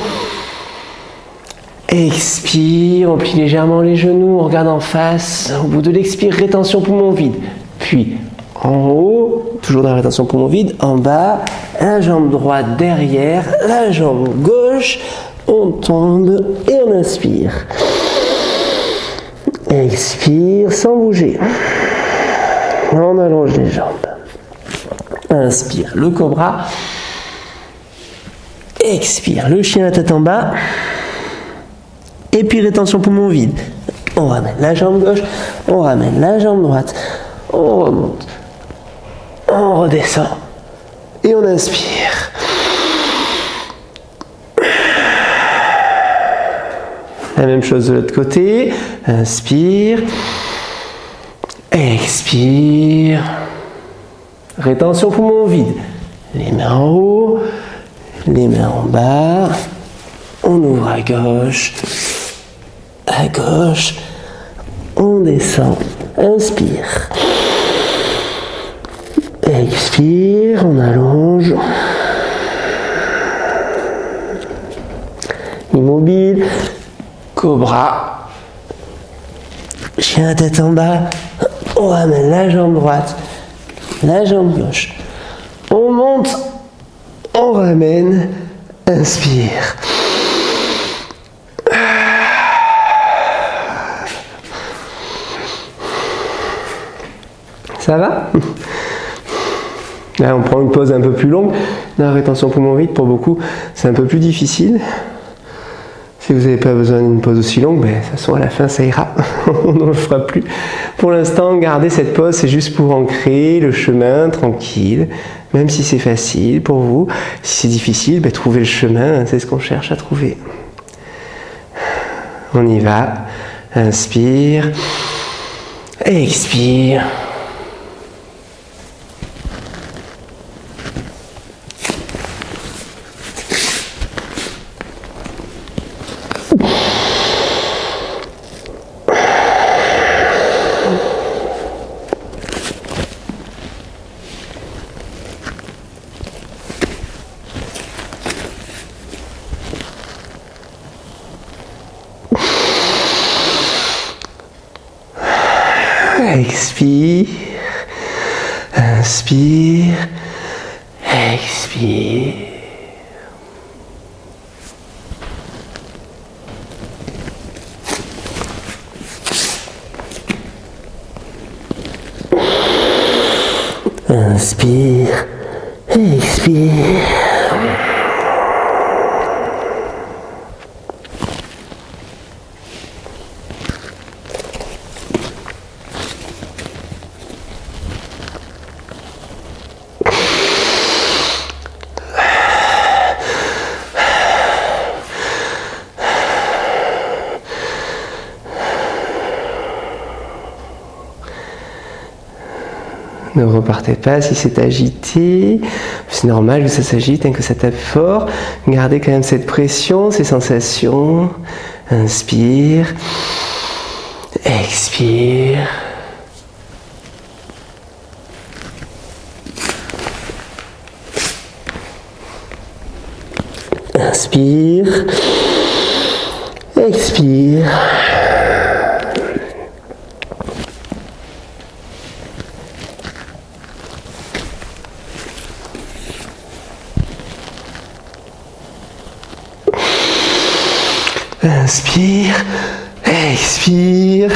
Expire, on plie légèrement les genoux, on regarde en face. Au bout de l'expire, rétention poumon vide. Puis en haut, toujours dans la rétention poumon vide, en bas, la jambe droite derrière, la jambe gauche, on tombe et on inspire. Expire sans bouger. On allonge les jambes. Inspire, le cobra. Expire, le chien à tête en bas. Et puis rétention poumon vide. On ramène la jambe gauche, on ramène la jambe droite. On remonte. On redescend. Et on inspire. La même chose de l'autre côté. Inspire. Expire. Rétention poumon vide. Les mains en haut. Les mains en bas. On ouvre à gauche. À gauche. On descend. Inspire. Expire. On allonge. Immobile. Cobra. Chien à tête en bas. On ramène la jambe droite. La jambe gauche. On monte. On ramène. Inspire. Ça va? Là, on prend une pause un peu plus longue. La rétention poumon vide, pour beaucoup, c'est un peu plus difficile. Si vous n'avez pas besoin d'une pause aussi longue, de toute façon, à la fin, ça ira. On ne le fera plus. Pour l'instant, gardez cette pause, c'est juste pour ancrer le chemin tranquille. Même si c'est facile pour vous. Si c'est difficile, trouvez le chemin, c'est ce qu'on cherche à trouver. On y va. Inspire. Expire. Expire, inspire, expire. Inspire, expire. Ne repartez pas si c'est agité. C'est normal que ça s'agite, que ça tape fort. Gardez quand même cette pression, ces sensations. Inspire. Expire. Inspire. Expire. Inspire, expire.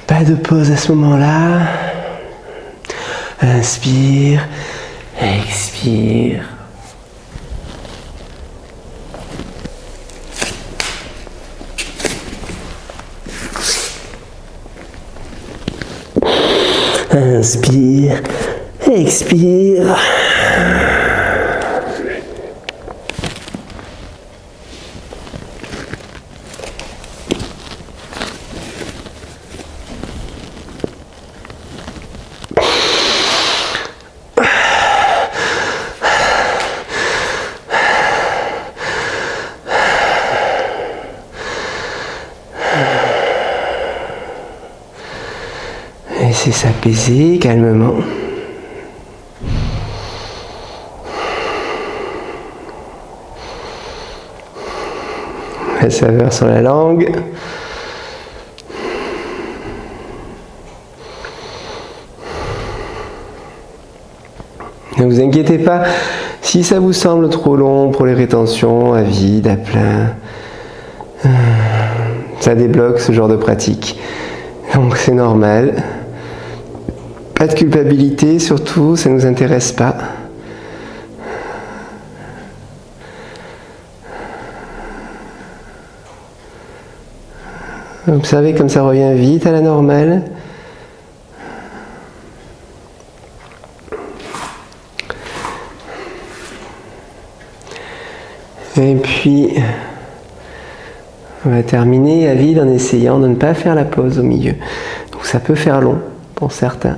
Pas de pause à ce moment-là. Inspire, expire. Inspire, expire. Laissez s'apaiser calmement. la saveur sur la langue. Ne vous inquiétez pas, si ça vous semble trop long pour les rétentions, à vide, à plein, ça débloque ce genre de pratique. Donc c'est normal. Pas de culpabilité, surtout, ça ne nous intéresse pas. Observez comme ça revient vite à la normale. Et puis, on va terminer à vide en essayant de ne pas faire la pause au milieu. Donc ça peut faire long pour certains.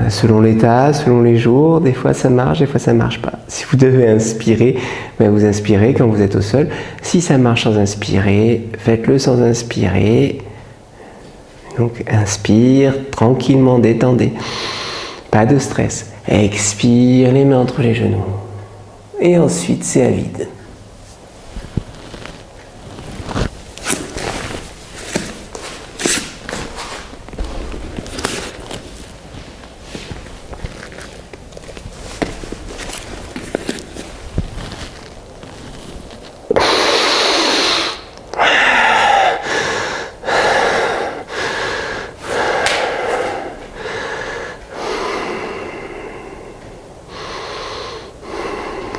Selon l'état, selon les jours, des fois ça marche, des fois ça marche pas. Si vous devez inspirer, ben vous inspirez quand vous êtes au sol. Si ça marche sans inspirer, faites-le sans inspirer. Donc inspire, tranquillement, détendez. Pas de stress. Expire, les mains entre les genoux. Et ensuite c'est à vide.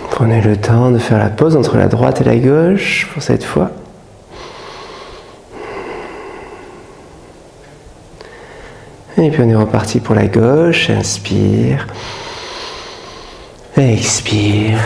Prenez le temps de faire la pause entre la droite et la gauche pour cette fois. Et puis on est reparti pour la gauche. Inspire. Expire.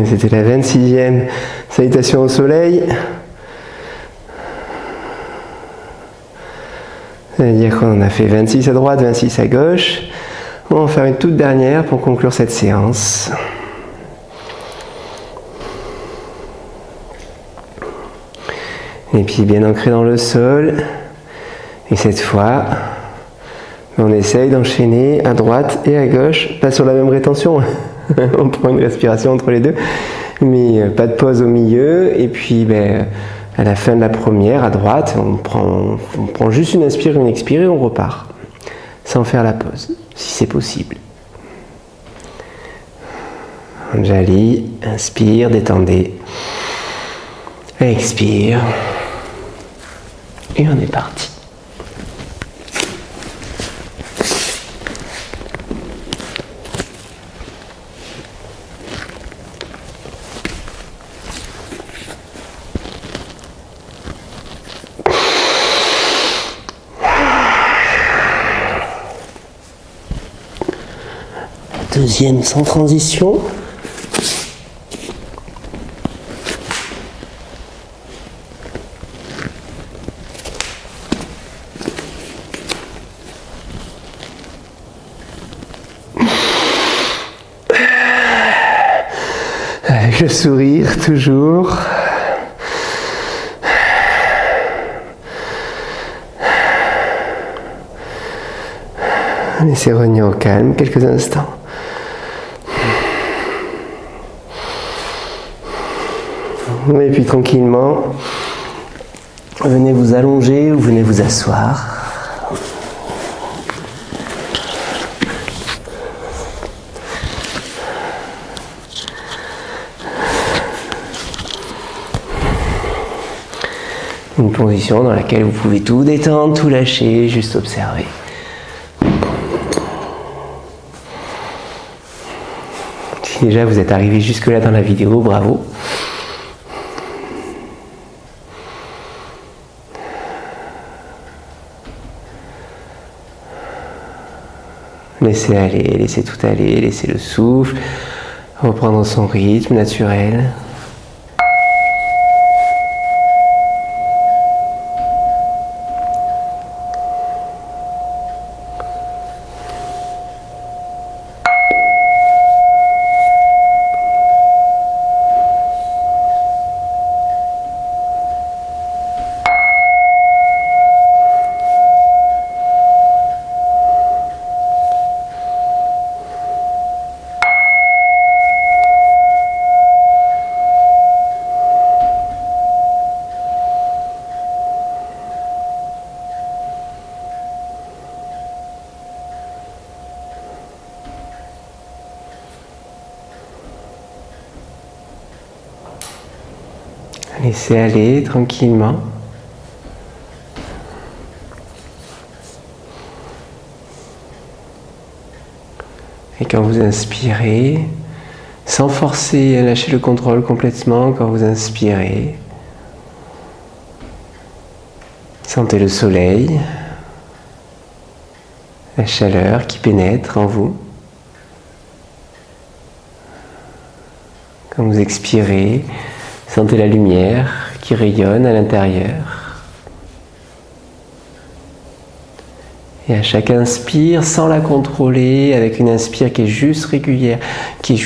C'était la 26e salutation au soleil. C'est-à-dire qu'on en a fait 26 à droite, 26 à gauche. On va en faire une toute dernière pour conclure cette séance. Les pieds bien ancrés dans le sol. Et cette fois, on essaye d'enchaîner à droite et à gauche, pas sur la même rétention. On prend une respiration entre les deux, mais pas de pause au milieu. Et puis à la fin de la première, à droite, on prend juste une inspire, une expire et on repart, sans faire la pause, si c'est possible. Anjali, inspire, détendez, expire, et on est parti. Deuxième sans transition. Avec le sourire toujours. Laissez revenir au calme quelques instants. Et puis tranquillement, venez vous allonger ou venez vous asseoir. Une position dans laquelle vous pouvez tout détendre, tout lâcher, juste observer. Si déjà vous êtes arrivé jusque-là dans la vidéo, bravo. Laissez aller, laissez tout aller, laissez le souffle reprendre son rythme naturel. Laissez aller tranquillement. Et quand vous inspirez, sans forcer à lâcher le contrôle complètement, quand vous inspirez, sentez le soleil, la chaleur qui pénètre en vous. Quand vous expirez, sentez la lumière qui rayonne à l'intérieur. Et à chaque inspire, sans la contrôler, avec une inspire qui est juste régulière,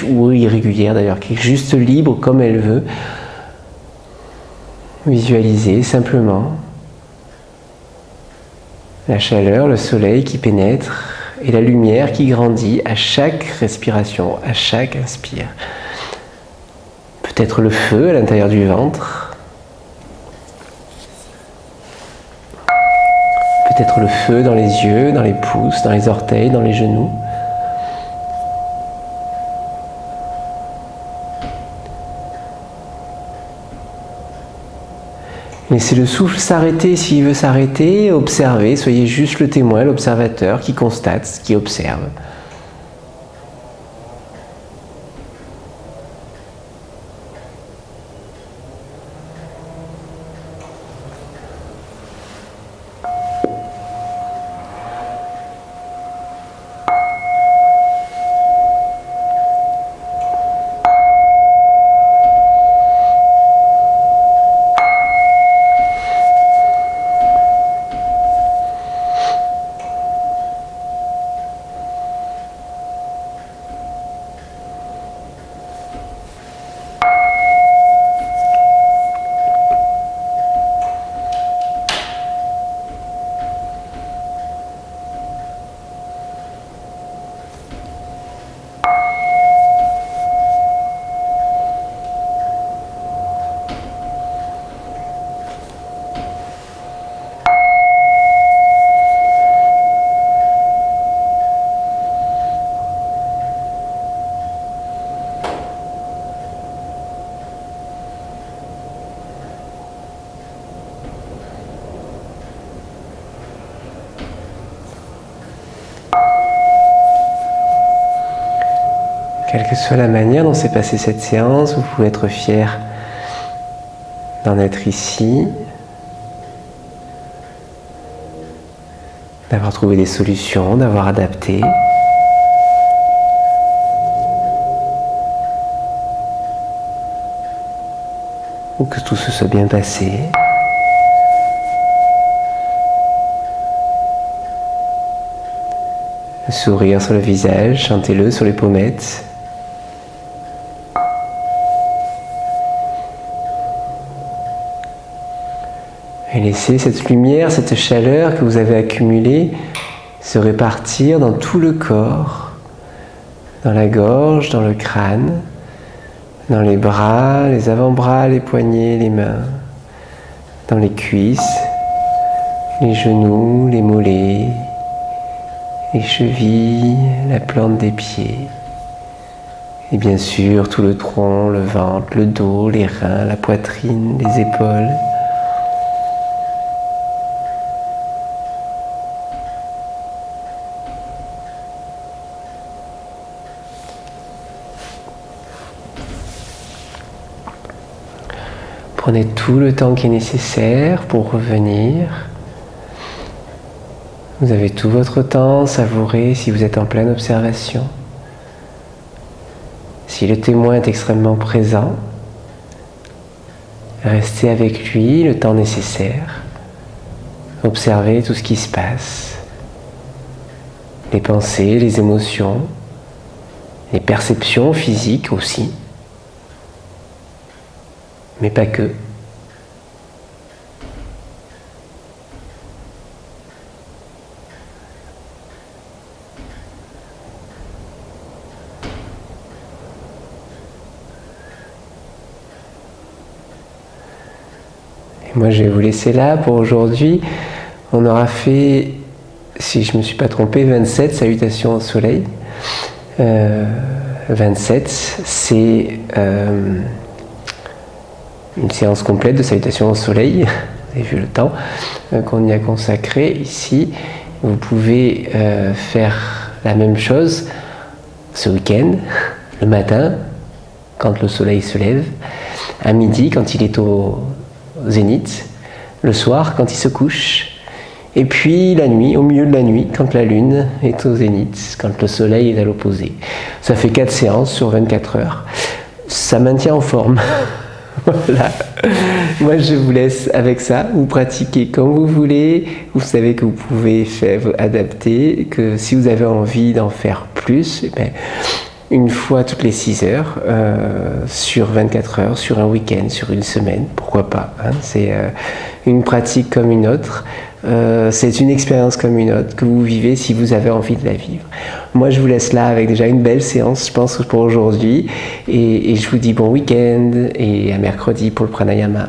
ou irrégulière d'ailleurs, qui est juste libre comme elle veut, visualisez simplement la chaleur, le soleil qui pénètre et la lumière qui grandit à chaque respiration, à chaque inspire. Peut-être le feu à l'intérieur du ventre. Peut-être le feu dans les yeux, dans les pouces, dans les orteils, dans les genoux. Laissez le souffle s'arrêter s'il veut s'arrêter. Observez, soyez juste le témoin, l'observateur qui constate, qui observe. Quelle que soit la manière dont s'est passée cette séance, vous pouvez être fier d'en être ici, d'avoir trouvé des solutions, d'avoir adapté. Ou que tout se soit bien passé. Le sourire sur le visage, chantez-le sur les pommettes. Et laissez cette lumière, cette chaleur que vous avez accumulée se répartir dans tout le corps, dans la gorge, dans le crâne, dans les bras, les avant-bras, les poignets, les mains, dans les cuisses, les genoux, les mollets, les chevilles, la plante des pieds. Et bien sûr, tout le tronc, le ventre, le dos, les reins, la poitrine, les épaules. Prenez tout le temps qui est nécessaire pour revenir Vous avez tout votre temps, savourez si vous êtes en pleine observation. Si le témoin est extrêmement présent, restez avec lui le temps nécessaire. Observez tout ce qui se passe. Les pensées, les émotions, les perceptions physiques aussi. Mais pas que. Moi, je vais vous laisser là pour aujourd'hui. On aura fait, si je ne me suis pas trompé, 27 salutations au soleil. 27, c'est une séance complète de salutations au soleil. Vous avez vu le temps qu'on y a consacré ici. Vous pouvez faire la même chose ce week-end, le matin, quand le soleil se lève, à midi, quand il est au zénith, le soir quand il se couche, et puis la nuit, au milieu de la nuit, quand la lune est au zénith, quand le soleil est à l'opposé. Ça fait 4 séances sur 24 heures. Ça maintient en forme. Voilà. Moi je vous laisse avec ça, vous pratiquez comme vous voulez, vous savez que vous pouvez faire adapter, que si vous avez envie d'en faire plus, eh bien, une fois toutes les 6 heures, sur 24 heures, sur un week-end, sur une semaine, pourquoi pas, hein. C'est une pratique comme une autre, c'est une expérience comme une autre que vous vivez si vous avez envie de la vivre. Moi je vous laisse là avec déjà une belle séance, je pense, pour aujourd'hui, et je vous dis bon week-end et à mercredi pour le pranayama.